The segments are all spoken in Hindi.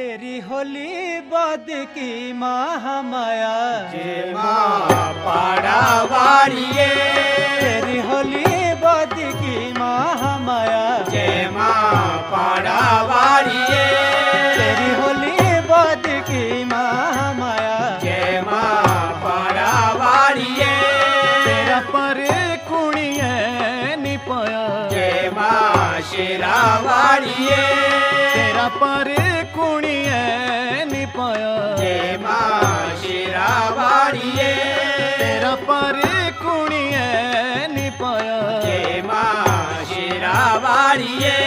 तेरी होली बद की महामाया जय माँ पाड़ा वारिये तेरी होली बद की महामाया जय माँ पाड़ा वारिये तेरी होली बद की महामाया जय माँ पाड़ा वारिये तेरा पर कुणिये निपाया जय माँ शेरा वारिये तेरा पर कुणिये निपाया जय माँ शेरा वारिये तेरा पर कुणिये निपाया जय माँ शेरा वारिये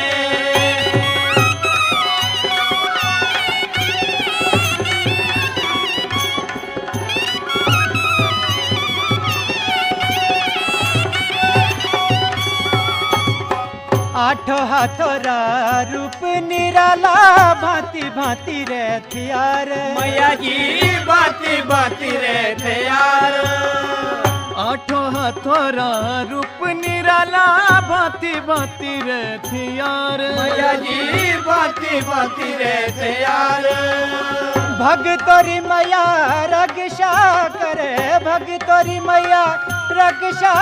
आठो हाथोरा रूप निराला भांति भांति रे थियार मैया जी बाती बाती रे थे यार आठो हाथोरा रूप निराला भांति भांति रे थियार मैया जी बाती बाती रे थे यार भगतोरी मैया रक्षा करे भगतोरी मैया रक्षा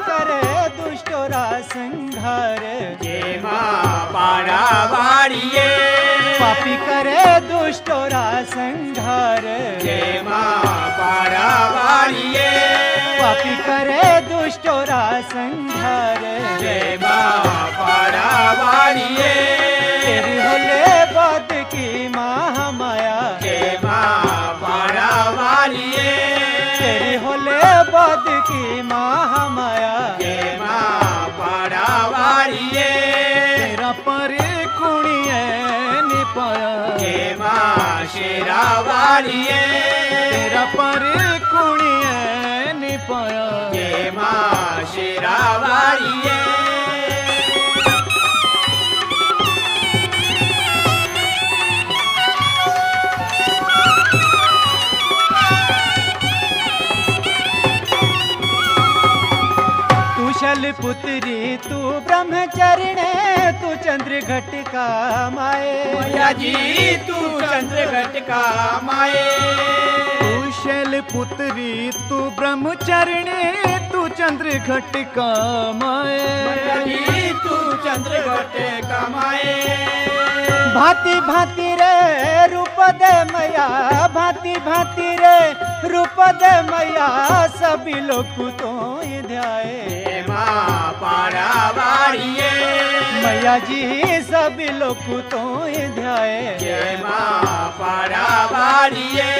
करे दुष्टोरा संहार जय माँ पाड़ा वारिये पापी करे दुष्टोरा संहार जय माँ पाड़ा वारिये पापी करे दुष्टोरा संहार जय माँ पाड़ा वारिये तेरी होले बद की महामाया जय माँ पाड़ा वारिये तेरी होले बद की महामाया जय माँ पाड़ा वारिये तेरा पर कुणिये निपाया जय माँ शेरा वारिये तेरा पर कुणिये निपाया जय माँ शेरा वारिये तू शल पुत्री तू ब्रह्मचरिणे तू चंद्र घटिका माए मैया जी तू चंद्र घटका माए तू शैल पुत्री तू ब्रह्मचरिणे तू चंद्र घटिका माए मैया जी तू चंद्र घटका माए भांति भांति रे रूप दे मैया भांति भांति रे रूप दे मैया सभी लोग तो ध्याए जय माँ पाड़ा वारिये मैया जी सभी लोग तो ध्याए जय माँ पाड़ा वारिये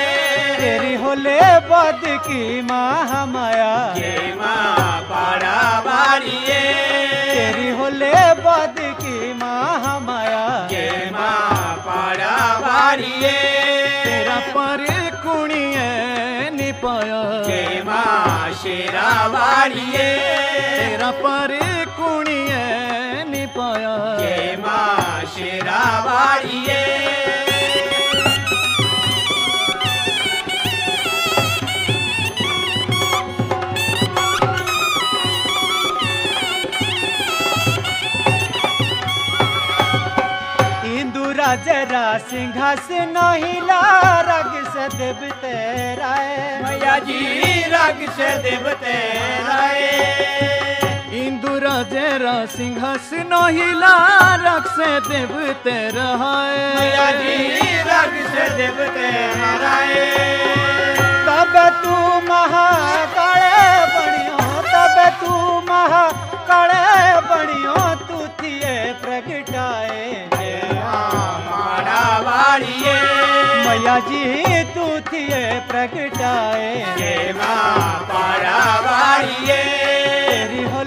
तेरी होले बद की महामाया जय माँ पाड़ा वारिये तेरी होले बद की महामाया जय माँ पाड़ा वारिये तेरा पर कुणिये निपाया जय माँ शेरा वारिये तेरा पर कुणिये निपाया जय माँ शेरा वारिये इंदु राजरा सिंहासन हिला रग सदेव तेरा मैया जी रग से देवते राय इंदु राजरा सिंहासन हिला रग से देव तेरा मैया जी रग से देवते राय तब तू महाकाले बणियो तब तू महाकाले बणियो तू थिए प्रगटाए पाड़ा वारिये मैया जी तू थिए प्रगटाए जय माँ पाड़ा वारिये तेरी होले